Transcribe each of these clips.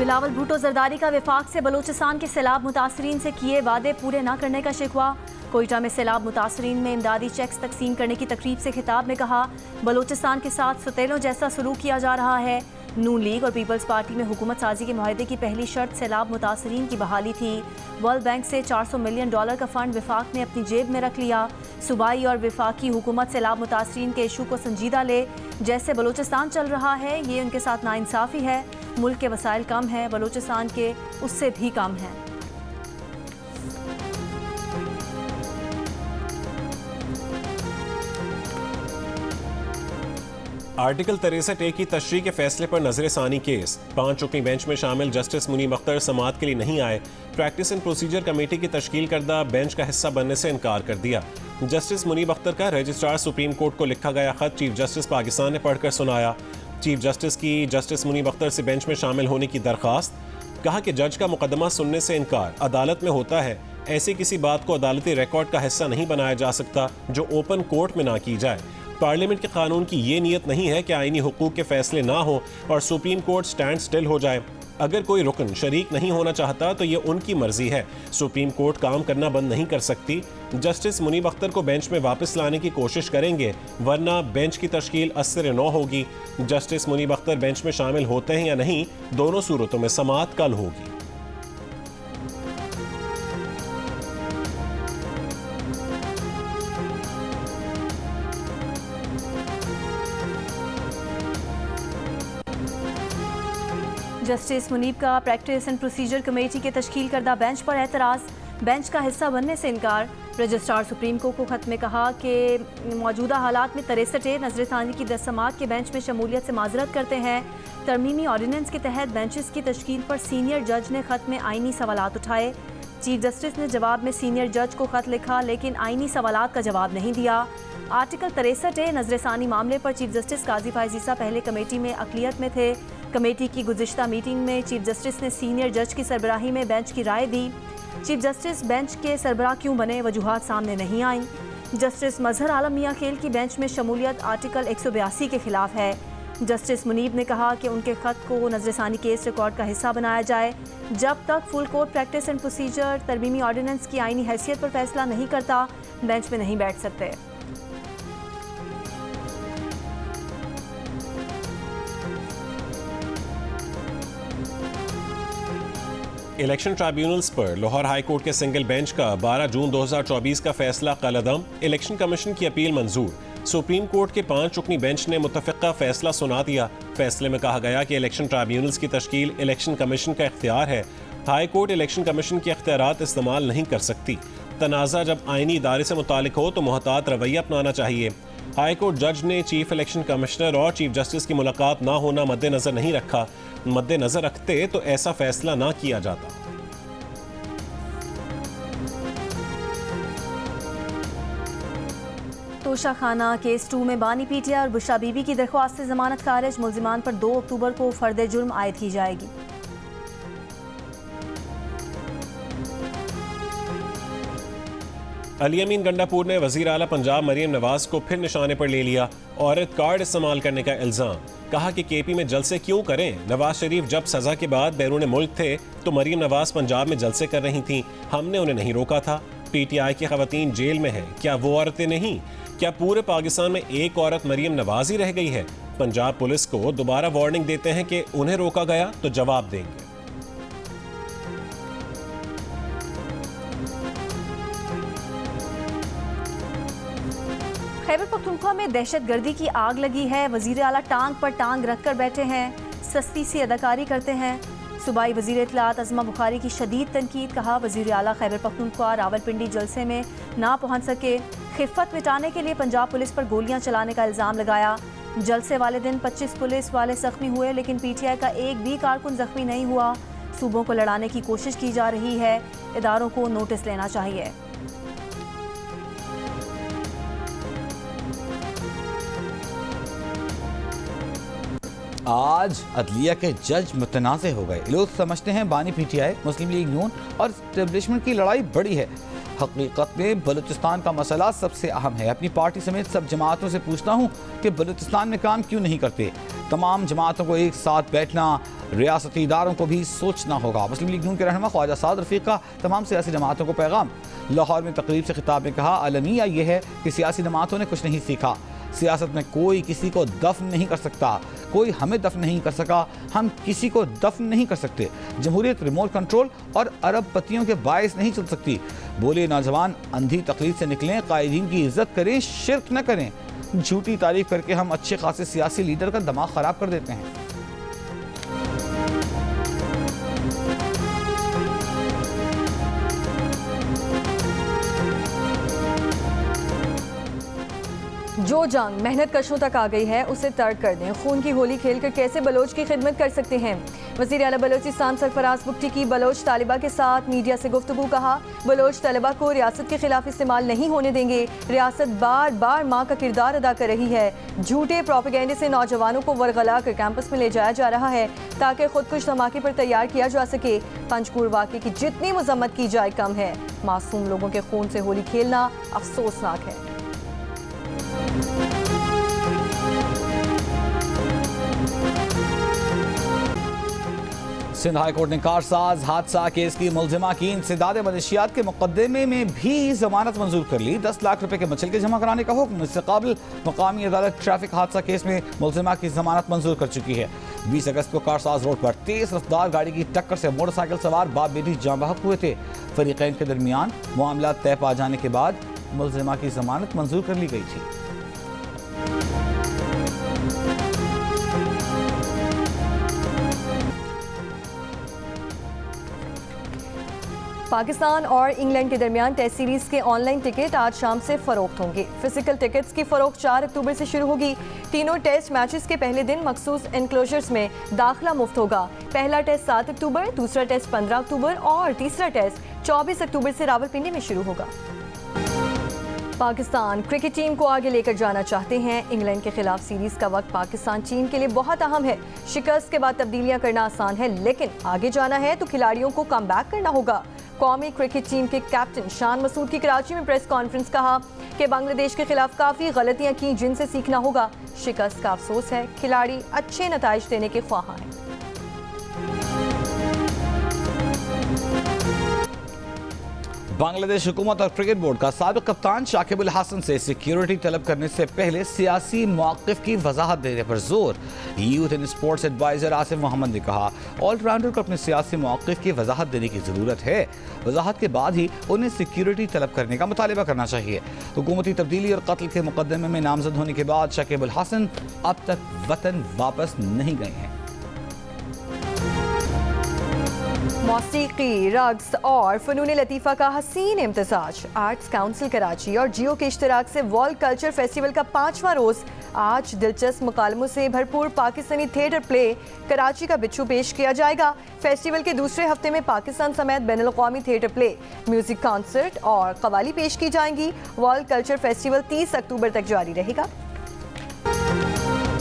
बिलावल भुट्टो जरदारी का वफाक से बलूचिस्तान के सैलाब मुतासरीन से किए वादे पूरे न करने का शिकवा। कोयटा में सैलाब मुतासरीन में इमदादी चेक्स तकसीम करने की तकरीब से खिताब में कहा, बलूचिस्तान के साथ सौतेलों जैसा सलूक किया जा रहा है। नून लीग और पीपल्स पार्टी में हुकूमत साजी के मुआहदे की पहली शर्त सैलाब मुतासरीन की बहाली थी। वर्ल्ड बैंक से $400 मिलियन का फंड विफाक ने अपनी जेब में रख लिया। सूबाई और विफाकी हुकूमत सैलाब मुतासरीन के इशू को संजीदा ले। जैसे बलूचिस्तान चल रहा है ये उनके साथ नाइंसाफ़ी है। मुल्क के वसाइल कम हैं, बलूचिस्तान के उससे भी कम हैं। आर्टिकल 63A की तशरीह के फैसले पर नजरसानी केस। 5 रुकनी बेंच में शामिल जस्टिस मुनीब अख्तर समाअत के लिए नहीं आए। प्रैक्टिस एंड प्रोसीजर कमेटी की तश्कील करदा बेंच का हिस्सा बनने से इनकार कर दिया। जस्टिस मुनीब अख्तर का रजिस्ट्रार सुप्रीम कोर्ट को लिखा गया खत चीफ जस्टिस पाकिस्तान ने पढ़कर सुनाया। चीफ जस्टिस की जस्टिस मुनीब अख्तर से बेंच में शामिल होने की दरख्वास्त। कहा कि जज का मुकदमा सुनने से इनकार अदालत में होता है। ऐसी किसी बात को अदालती रिकॉर्ड का हिस्सा नहीं बनाया जा सकता जो ओपन कोर्ट में ना की जाए। पार्लियामेंट के कानून की ये नीयत नहीं है कि आईनी हुकूक के फैसले ना हो और सुप्रीम कोर्ट स्टैंड स्टिल हो जाए। अगर कोई रुकन शरीक नहीं होना चाहता तो ये उनकी मर्जी है। सुप्रीम कोर्ट काम करना बंद नहीं कर सकती। जस्टिस मुनीब अख्तर को बेंच में वापस लाने की कोशिश करेंगे, वरना बेंच की तश्कील असर नौ होगी। जस्टिस मुनीब अख्तर बेंच में शामिल होते हैं या नहीं, दोनों सूरतों में समाअत कल होगी। जस्टिस मुनीब का प्रैक्टिस एंड प्रोसीजर कमेटी के तश्कील करदा बेंच पर एतराज़। बेंच का हिस्सा बनने से इनकार। रजिस्ट्रार सुप्रीम कोर्ट को खत में कहा कि मौजूदा हालात में 63 नजरसानी की 10 समाअत के बेंच में शमूलियत से माजरत करते हैं। तरमीमी ऑर्डिनेंस के तहत बेंचेस की तश्कील पर सीनियर जज ने खत में आइनी सवालात उठाए। चीफ जस्टिस ने जवाब में सीनियर जज को खत लिखा लेकिन आइनी सवालात का जवाब नहीं दिया। आर्टिकल 63 नजरसानी मामले पर चीफ जस्टिस काजी फायज ईसा पहले कमेटी में अक़लियत में थे। कमेटी की गुज़िश्ता मीटिंग में चीफ जस्टिस ने सीनियर जज की सरबराही में बेंच की राय दी। चीफ जस्टिस बेंच के सरबराह क्यों बने, वजूहात सामने नहीं आई। जस्टिस मजहर आलम मियां खेल की बेंच में शमूलियत आर्टिकल 182 के खिलाफ है। जस्टिस मुनीब ने कहा कि उनके खत को नजरसानी केस रिकॉर्ड का हिस्सा बनाया जाए। जब तक full court practice and procedure तरमीमी ऑर्डिनेंस की आईनी हैसियत पर फैसला नहीं करता, बेंच में नहीं बैठ सकते। इलेक्शन ट्राइब्यूनल्स पर लाहौर हाई कोर्ट के सिंगल बेंच का 12 जून 2024 का फैसला कलअदम। इलेक्शन कमीशन की अपील मंजूर। सुप्रीम कोर्ट के 5 रुकनी बेंच ने मुतफ़िक़ा फैसला सुना दिया। फैसले में कहा गया कि इलेक्शन ट्राइब्यूनल्स की तश्कील इलेक्शन कमीशन का इख्तियार है। हाई कोर्ट इलेक्शन कमीशन के इख्तियारात इस्तेमाल नहीं कर सकती। तनाज़ा जब आइनी इदारे से मुतालिक हो तो मोहतात रवैया अपनाना चाहिए। हाई कोर्ट जज ने चीफ इलेक्शन कमिश्नर और चीफ जस्टिस की मुलाकात ना होना मद्देनजर नहीं रखा। मद्देनजर रखते तो ऐसा फैसला ना किया जाता। तोशा खाना केस 2 में बानी पीटिया और बुशरा बीबी की दरख्वास्त से जमानत खारिज। मुल्जिमान पर 2 अक्टूबर को फर्द जुर्म आयद की जाएगी। अली अमीन गंडापुर ने वज़ीर आला पंजाब मरीम नवाज को फिर निशाने पर ले लिया। औरत कार्ड इस्तेमाल करने का इल्ज़ाम। कहा कि केपी में जलसे क्यों करें, नवाज शरीफ जब सज़ा के बाद बैरून मुल्क थे तो मरीम नवाज पंजाब में जलसे कर रही थीं, हमने उन्हें नहीं रोका था। PTI की ख़वातीन जेल में हैं, क्या वो औरतें नहीं? क्या पूरे पाकिस्तान में एक औरत मरीम नवाज ही रह गई है? पंजाब पुलिस को दोबारा वार्निंग देते हैं कि उन्हें रोका गया तो जवाब देंगे। खैबर पख्तूनख्वा में दहशतगर्दी की आग लगी है। वजीर आला टांग पर टांग रखकर बैठे हैं, सस्ती सी अदाकारी करते हैं। सूबाई वजीर इत्तलात अज़मा बुखारी की शदीद तनकीद। कहा वजीर आला खैबर पख्तूनख्वा रावलपिंडी जलसे में ना पहुंच सके। खिफ़त मिटाने के लिए पंजाब पुलिस पर गोलियां चलाने का इल्ज़ाम लगाया। जलसे वाले दिन 25 पुलिस वाले जख्मी हुए लेकिन PTI का एक भी कारकुन जख्मी नहीं हुआ। सूबों को लड़ाने की कोशिश की जा रही है, इदारों को नोटिस लेना चाहिए। आज अदलिया के जज मुतनाज़ हो गए। लोग समझते हैं बानी PTI, मुस्लिम लीग नून और इस्टेब्लिशमेंट की लड़ाई बड़ी है। हकीकत में बलूचिस्तान का मसला सबसे अहम है। अपनी पार्टी समेत सब जमातों से पूछता हूँ कि बलूचिस्तान में काम क्यों नहीं करते। तमाम जमातों को एक साथ बैठना, रियासती इदारों को भी सोचना होगा। मुस्लिम लीग नून के रहनुमा ख्वाजा साद रफीक का तमाम सियासी जमातों को पैगाम। लाहौर में तकरीब से खिताब में कहा, अलमिया यह है कि सियासी जमातों ने कुछ नहीं सीखा। सियासत में कोई किसी को दफन नहीं कर सकता, कोई हमें दफन नहीं कर सका, हम किसी को दफन नहीं कर सकते। जमहूरियत रिमोट कंट्रोल और अरबपतियों के बायस नहीं चल सकती। बोले नौजवान, अंधी तकलीफ से निकलें, कायदीन की इज्जत करें, शिर्क न करें। झूठी तारीफ करके हम अच्छे खासे सियासी लीडर का दिमाग खराब कर देते हैं। जो जंग मेहनत कशों तक आ गई है उसे तर्क कर दें। खून की होली खेलकर कैसे बलोच की खिदमत कर सकते हैं। वज़ीर आला बलोचिस्तान सरफराज बुगटी की बलोच तालिबा के साथ मीडिया से गुफ्तगू। कहा, बलोच तालिबा को रियासत के खिलाफ इस्तेमाल नहीं होने देंगे। रियासत बार बार माँ का किरदार अदा कर रही है। झूठे प्रोपेगेंडे से नौजवानों को वरगला कर कैंपस में ले जाया जा रहा है ताकि खुदकुश धमाके पर तैयार किया जा सके। पंचकूर वाक़े की जितनी मजम्मत की जाए कम है। मासूम लोगों के खून से होली खेलना अफसोसनाक है। सिंध हाई कोर्ट ने कारसाज हादसा केस की मुलजिमा की इंसदाद मनशियात के मुकदमे में भी जमानत मंजूर कर ली। 10 लाख रुपए के मचल के जमा कराने का हुक्म। इससे काबिल मुकामी अदालत ट्रैफिक हादसा केस में मुलजिमा की जमानत मंजूर कर चुकी है। 20 अगस्त को कारसाज रोड पर तेज रफ्तार गाड़ी की टक्कर से मोटरसाइकिल सवार बाप बेटी जाँ बहक हुए थे। फरीकैन के दरमियान मामला तय पा जाने के बाद मुलजिमा की जमानत मंजूर कर ली गई थी। पाकिस्तान और इंग्लैंड के दरमियान टेस्ट सीरीज के ऑनलाइन टिकट आज शाम से फरोख्त होंगे। फिजिकल टिकट्स की फरोख्त 4 अक्टूबर से शुरू होगी। तीनों टेस्ट मैचेस के पहले दिन मखसूस एनक्लोजर्स में दाखिला मुफ्त होगा। पहला टेस्ट 7 अक्टूबर, दूसरा टेस्ट 15 अक्टूबर और तीसरा टेस्ट 24 अक्टूबर से रावलपिंडी में शुरू होगा। पाकिस्तान क्रिकेट टीम को आगे लेकर जाना चाहते हैं। इंग्लैंड के खिलाफ सीरीज का वक्त पाकिस्तान टीम के लिए बहुत अहम है। शिकस्त के बाद तब्दीलियां करना आसान है, लेकिन आगे जाना है तो खिलाड़ियों को कम बैक करना होगा। कौमी क्रिकेट टीम के कैप्टन शान मसूद की कराची में प्रेस कॉन्फ्रेंस। कहा कि बांग्लादेश के खिलाफ काफ़ी गलतियां की जिनसे सीखना होगा। शिकस्त का अफसोस है, खिलाड़ी अच्छे नताइज देने के ख्वाह हैं। बांग्लादेश हुकूमत और क्रिकेट बोर्ड का साबिक कप्तान शाकिब अल हसन से सिक्योरिटी तलब करने से पहले सियासी मौक़िफ़ की वजाहत देने पर जोर। Youth and sports adviser Asif Mohammad ने कहा, ऑलराउंडर को अपने सियासी मौक़िफ़ की वजाहत देने की ज़रूरत है। वजाहत के बाद ही उन्हें सिक्योरिटी तलब करने का मुतालिबा करना चाहिए। हुकूमती तब्दीली और कत्ल के मुकदमे में नामजद होने के बाद शाकिब अल हसन अब तक वतन वापस नहीं गए हैं। मौसीकी, रक्स और फ़नून लतीफ़ा का हसीन इम्तिज़ाज। आर्ट्स काउंसिल कराची और जियो के इश्तराक से वर्ल्ड कल्चर फेस्टिवल का 5वां रोज़ आज दिलचस्प मुकालमों से भरपूर पाकिस्तानी थिएटर प्ले कराची का बिच्छू पेश किया जाएगा। फेस्टिवल के दूसरे हफ्ते में पाकिस्तान समेत बैनुल-अक़वामी थिएटर प्ले, म्यूज़िक कॉन्सर्ट और कवाली पेश की जाएंगी। वर्ल्ड कल्चर फेस्टिवल 30 अक्टूबर तक जारी रहेगा।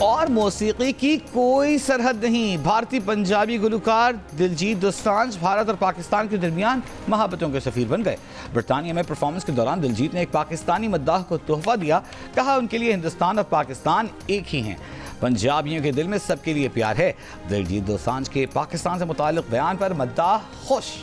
और मौसीकी की कोई सरहद नहीं। भारतीय पंजाबी गुलकार दिलजीत दोसांझ भारत और पाकिस्तान के दरमियान मोहब्बतों के सफीर बन गए। बरतानिया में परफॉर्मेंस के दौरान दिलजीत ने एक पाकिस्तानी मद्दाह को तोहफा दिया। कहा, उनके लिए हिंदुस्तान और पाकिस्तान एक ही हैं। पंजाबियों के दिल में सबके लिए प्यार है। दिलजीत दोसांझ के पाकिस्तान से मुताल्लिक बयान पर मद्दाह खुश।